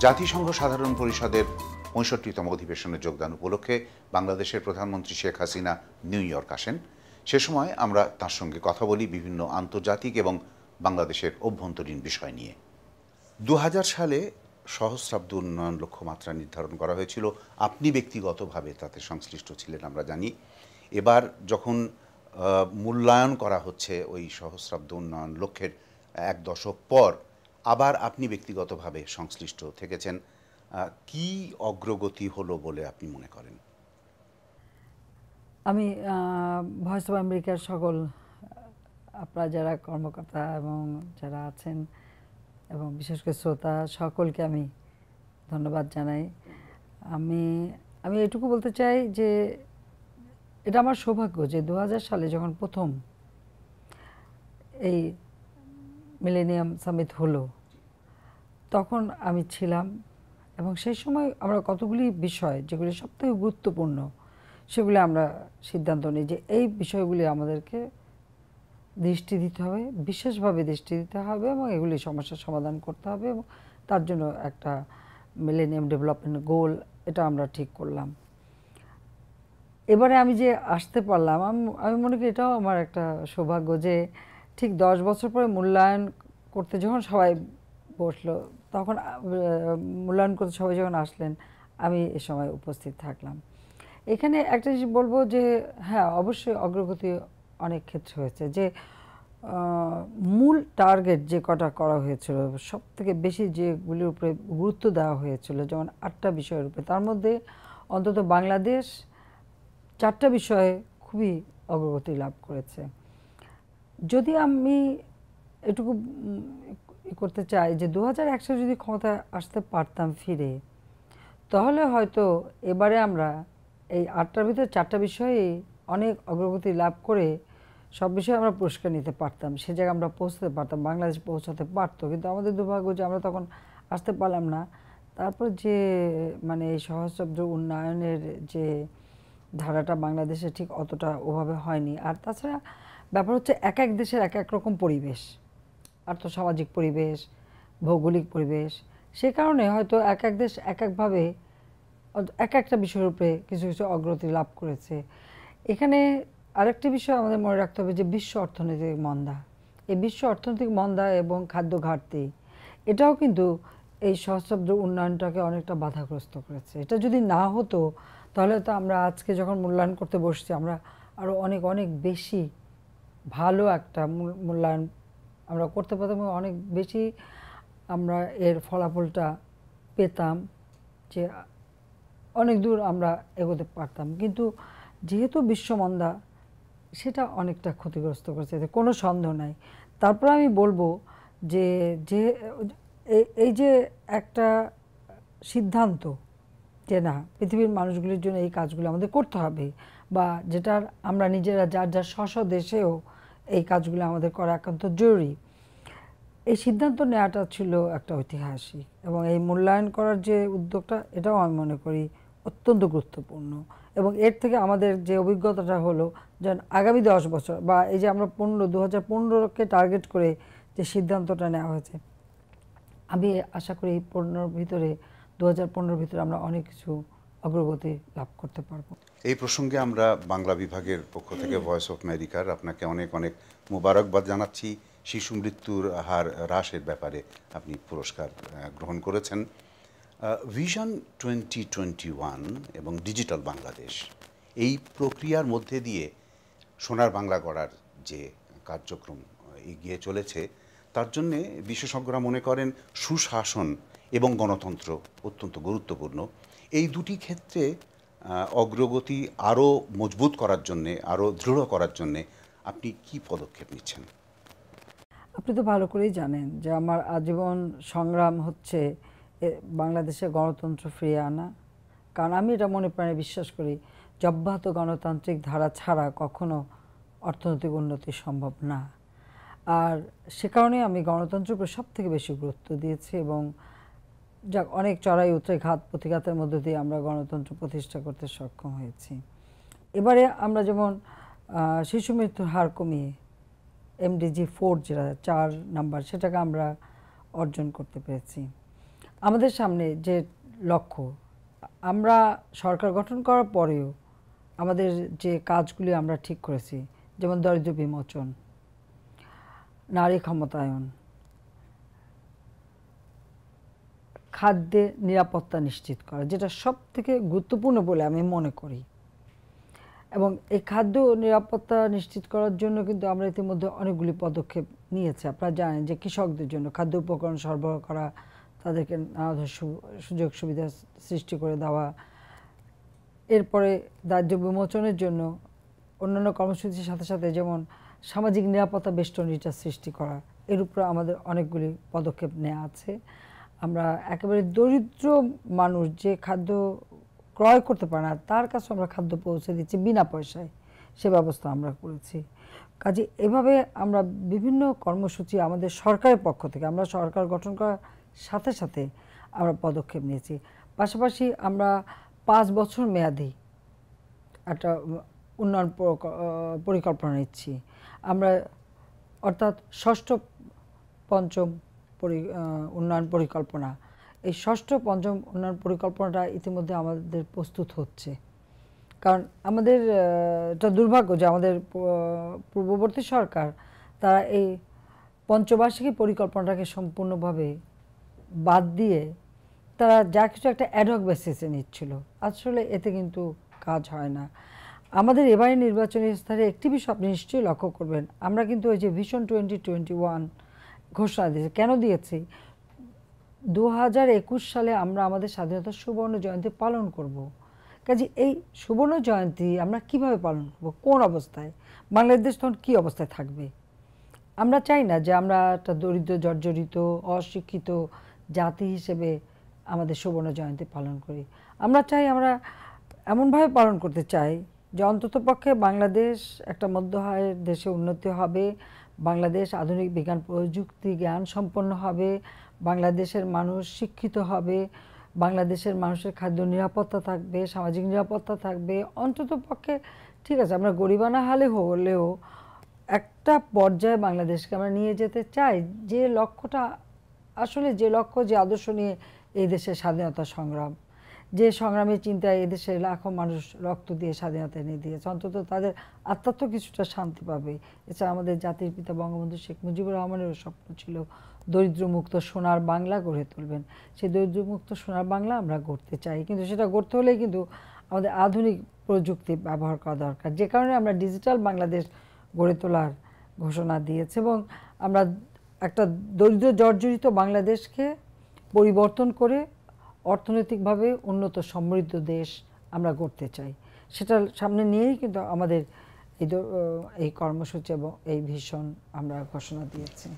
জাতিসংঘ সাধারণ পরিষদের ৬৫তম অধিবেশনে যোগদান উপলক্ষে বাংলাদেশের প্রধানমন্ত্রী শেখ হাসিনা নিউ ইয়র্ক আসেন। সে সময় আমরা তার সঙ্গে কথা বলি বিভিন্ন আন্তর্জাতিক এবং বাংলাদেশের অভ্যন্তরীণ বিষয় নিয়ে। ২০০০ সালে সহস্রাব্দ উন্নয়ন লক্ষ্যমাত্রা নির্ধারণ করা হয়েছিল। আপনি ব্যক্তিগতভাবে তাতে সংশ্লিষ্ট ছিলেন আমরা জানি। এবার যখন মূল্যায়ন করা হচ্ছে ওই সহস্রাব্দ উন্নয়ন লক্ষ্যের ১ দশক পর, আবার আপনি ব্যক্তিগতভাবে সংশ্লিষ্ট থেকেছেন। কি অগ্রগতি হলো বলে আপনি মনে করেন? আমি ভয়েস অফ আমেরিকার সকল আপনারা যারা কর্মকর্তা এবং যারা আছেন এবং বিশেষ করে শ্রোতা সকলকে আমি ধন্যবাদ জানাই। আমি এটুকু বলতে চাই যে এটা আমার সৌভাগ্য যে ২০০০ সালে যখন প্রথম এই মিলেনিয়াম সামিট হলো তখন আমি ছিলাম, এবং সেই সময় আমরা কতগুলি বিষয় যেগুলি সবথেকে গুরুত্বপূর্ণ সেগুলি আমরা সিদ্ধান্ত নিই যে এই বিষয়গুলি আমাদেরকে দৃষ্টি দিতে হবে, বিশেষভাবে দৃষ্টি দিতে হবে এবং এগুলি সমস্যার সমাধান করতে হবে, এবং তার জন্য একটা মিলেনিয়াম ডেভেলপমেন্ট গোল এটা আমরা ঠিক করলাম। এবারে আমি যে আসতে পারলাম, আমি মনে করি এটাও আমার একটা সৌভাগ্য যে ঠিক ১০ বছর পরে মূল্যায়ন করতে যখন সবাই বসলো, তখন মূল্যায়ন করতে সবাই যখন আসলেন আমি এ সময় উপস্থিত থাকলাম। এখানে একটা জিনিস বলবো যে হ্যাঁ, অবশ্যই অগ্রগতি অনেক ক্ষেত্রে হয়েছে। যে মূল টার্গেট যে কটা করা হয়েছিল, সব থেকে বেশি যেগুলির উপরে গুরুত্ব দেওয়া হয়েছিল, যেমন ৮টা বিষয়ের উপরে, তার মধ্যে অন্তত বাংলাদেশ 4টা বিষয়ে খুবই অগ্রগতি লাভ করেছে। যদি আমি এটুকু করতে চাই যে ২০০১ সালে যদি ক্ষমতায় আসতে পারতাম ফিরে, তাহলে হয়তো এবারে আমরা এই ৮টার ভিতরে 4টা বিষয়ে অনেক অগ্রগতি লাভ করে সব বিষয়ে আমরা পুরস্কার নিতে পারতাম, সে জায়গায় আমরা পৌঁছতে পারতাম, বাংলাদেশ পৌঁছাতে পারতো। কিন্তু আমাদের দুর্ভাগ্য যে আমরা তখন আসতে পারলাম না। তারপর যে মানে এই সহস্রাব্দ উন্নয়নের যে ধারাটা বাংলাদেশে ঠিক অতটা ওভাবে হয়নি। আর তাছাড়া ব্যাপার হচ্ছে এক এক দেশের এক এক রকম পরিবেশ, আর্থসামাজিক পরিবেশ, ভৌগোলিক পরিবেশ, সে কারণে হয়তো এক এক দেশ এক একভাবে এক একটা বিষয়ের উপরে কিছু কিছু অগ্রগতি লাভ করেছে। এখানে আরেকটি বিষয় আমাদের মনে রাখতে হবে যে বিশ্ব অর্থনৈতিক মন্দা, এই বিশ্ব অর্থনৈতিক মন্দা এবং খাদ্য ঘাটতি, এটাও কিন্তু এই সহস্রাব্দ উন্নয়নটাকে অনেকটা বাধাগ্রস্ত করেছে। এটা যদি না হতো তাহলে তো আমরা আজকে যখন মূল্যায়ন করতে বসছি আমরা আরও অনেক অনেক বেশি ভালো একটা মূল্যায়ন আমরা করতে পারতাম, অনেক বেশি আমরা এর ফলাফলটা পেতাম, যে অনেক দূর আমরা এগোতে পারতাম। কিন্তু যেহেতু বিশ্বমন্দা সেটা অনেকটা ক্ষতিগ্রস্ত করেছে, এতে কোনো সন্দেহ নাই। তারপর আমি বলবো যে যে এই যে একটা সিদ্ধান্ত যে না, পৃথিবীর মানুষগুলির জন্য এই কাজগুলো আমাদের করতে হবে, বা যেটার আমরা নিজেরা যার যার স্ব দেশেও এই কাজগুলো আমাদের করা একান্ত জরুরি, এই সিদ্ধান্ত নেওয়াটা ছিল একটা ঐতিহাসিক। এবং এই মূল্যায়ন করার যে উদ্যোগটা, এটাও আমি মনে করি অত্যন্ত গুরুত্বপূর্ণ। এবং এর থেকে আমাদের যে অভিজ্ঞতাটা হলো, যেন আগামী 10 বছর বা এই যে আমরা 2015কে টার্গেট করে যে সিদ্ধান্তটা নেওয়া হয়েছে, আমি আশা করি এই 2015 ভিতরে আমরা অনেক কিছু অগ্রগতি লাভ করতে পারবো। এই প্রসঙ্গে আমরা বাংলা বিভাগের পক্ষ থেকে ভয়েস অফ আমেরিকার আপনাকে অনেক অনেক মোবারকবাদ জানাচ্ছি। শিশু মৃত্যুর হার হ্রাসের ব্যাপারে আপনি পুরস্কার গ্রহণ করেছেন। ভিশন 2021 এবং ডিজিটাল বাংলাদেশ, এই প্রক্রিয়ার মধ্যে দিয়ে সোনার বাংলা গড়ার যে কার্যক্রম এগিয়ে চলেছে, তার জন্যে বিশেষজ্ঞরা মনে করেন সুশাসন এবং গণতন্ত্র অত্যন্ত গুরুত্বপূর্ণ। এই দুটি ক্ষেত্রে অগ্রগতি আরও মজবুত করার জন্যে, আরও দৃঢ় করার জন্যে আপনি কি পদক্ষেপ নিচ্ছেন? আপনি তো ভালো করেই জানেন যে আমার আজীবন সংগ্রাম হচ্ছে বাংলাদেশে গণতন্ত্র ফিরিয়ে আনা। কারণ আমি এটা মনে প্রাণে বিশ্বাস করি যে অব্যাহত গণতান্ত্রিক ধারা ছাড়া কখনো অর্থনৈতিক উন্নতি সম্ভব না। আর সে কারণে আমি গণতন্ত্রের উপর সব থেকে বেশি গুরুত্ব দিয়েছি, এবং যাক অনেক চড়াই উতরে ঘাত প্রতিঘাতের মধ্য দিয়ে আমরা গণতন্ত্র প্রতিষ্ঠা করতে সক্ষম হয়েছি। এবারে আমরা যেমন শিশু মৃত্যুর হার কমিয়ে MDG 4 যেটা 4 নাম্বার, সেটাকে আমরা অর্জন করতে পেরেছি। আমাদের সামনে যে লক্ষ্য, আমরা সরকার গঠন করার পরেও আমাদের যে কাজগুলি আমরা ঠিক করেছি, যেমন দারিদ্র্য বিমোচন, নারী ক্ষমতায়ন, খাদ্যে নিরাপত্তা নিশ্চিত করা, যেটা সবথেকে গুরুত্বপূর্ণ বলে আমি মনে করি। এবং এই খাদ্য নিরাপত্তা নিশ্চিত করার জন্য কিন্তু আমরা ইতিমধ্যে অনেকগুলি পদক্ষেপ নিয়েছি। আপনারা জানেন যে কৃষকদের জন্য খাদ্য উপকরণ সরবরাহ করা, তাদেরকে নানা ধরনের সুযোগ সুবিধা সৃষ্টি করে দেওয়া, এরপরে দারিদ্র্য বিমোচনের জন্য অন্যান্য কর্মসূচির সাথে সাথে যেমন সামাজিক নিরাপত্তা বেষ্টনীটা সৃষ্টি করা, এর উপরে আমাদের অনেকগুলি পদক্ষেপ নেওয়া আছে। আমরা একেবারে দরিদ্র মানুষ যে খাদ্য ক্রয় করতে পারে না, তার কাছে আমরা খাদ্য পৌঁছে দিচ্ছি বিনা পয়সায়, সে ব্যবস্থা আমরা করেছি। কাজে এভাবে আমরা বিভিন্ন কর্মসূচি আমাদের সরকারের পক্ষ থেকে, আমরা সরকার গঠন করার সাথে সাথে আমরা পদক্ষেপ নিয়েছি। পাশাপাশি আমরা 5 বছর মেয়াদি একটা উন্নয়ন পরিকল্পনা নিচ্ছি আমরা, অর্থাৎ ষষ্ঠ পঞ্চম উন্নয়ন পরিকল্পনা। এই ষষ্ঠ পঞ্চম উন্নয়ন পরিকল্পনাটা ইতিমধ্যে আমাদের প্রস্তুত হচ্ছে। কারণ আমাদের এটা দুর্ভাগ্য যে আমাদের পূর্ববর্তী সরকার তারা এই পঞ্চবার্ষিকী পরিকল্পনাটাকে সম্পূর্ণভাবে বাদ দিয়ে তারা যা কিছু একটা অ্যাডহক বেসিসে নিচ্ছিল, আসলে এতে কিন্তু কাজ হয় না। আমাদের এবারে নির্বাচনী স্তরে একটি বিষয় আপনি নিশ্চয়ই লক্ষ্য করবেন, আমরা কিন্তু ওই যে ভিশন 2021 ঘোষণা দিয়েছি। কেন দিয়েছি? 2021 সালে আমরা আমাদের স্বাধীনতার সুবর্ণ জয়ন্তী পালন করব। কাজে এই সুবর্ণ জয়ন্তী আমরা কিভাবে পালন করব, কোন অবস্থায়, বাংলাদেশ তখন কী অবস্থায় থাকবে? আমরা চাই না যে আমরা একটা দরিদ্র জর্জরিত অশিক্ষিত জাতি হিসেবে আমাদের সুবর্ণ জয়ন্তী পালন করি। আমরা চাই, আমরা এমনভাবে পালন করতে চাই যে অন্ততপক্ষে বাংলাদেশ একটা মধ্য আয়ের দেশে উন্নতি হবে, বাংলাদেশ আধুনিক বিজ্ঞান প্রযুক্তি জ্ঞান সম্পন্ন হবে, বাংলাদেশের মানুষ শিক্ষিত হবে, বাংলাদেশের মানুষের খাদ্য নিরাপত্তা থাকবে, সামাজিক নিরাপত্তা থাকবে। অন্ততপক্ষে ঠিক আছে আমরা গরিবানা হালে হলেও একটা পর্যায়ে বাংলাদেশকে আমরা নিয়ে যেতে চাই, যে লক্ষ্যটা আসলে যে লক্ষ্য, যে আদর্শ নিয়ে এই দেশের স্বাধীনতা সংগ্রাম, যে সংগ্রামের চিন্তায় এদেশে লাখো মানুষ রক্ত দিয়ে স্বাধীনতা এনে দিয়েছে, অন্তত তাদের আত্মা তো কিছুটা শান্তি পাবে। এছাড়া আমাদের জাতির পিতা বঙ্গবন্ধু শেখ মুজিবুর রহমানেরও স্বপ্ন ছিল দরিদ্রমুক্ত সোনার বাংলা গড়ে তুলবেন। সেই দরিদ্রমুক্ত সোনার বাংলা আমরা গড়তে চাই, কিন্তু সেটা গড়তে হলে কিন্তু আমাদের আধুনিক প্রযুক্তি ব্যবহার করা দরকার। যে কারণে আমরা ডিজিটাল বাংলাদেশ গড়ে তোলার ঘোষণা দিয়েছি এবং আমরা একটা দরিদ্র জর্জরিত বাংলাদেশকে পরিবর্তন করে অর্থনৈতিকভাবে উন্নত সমৃদ্ধ দেশ আমরা গড়তে চাই। সেটা সামনে নিয়েই কিন্তু আমাদের এই কর্মসূচি এবং এই ভিশন আমরা ঘোষণা দিয়েছি।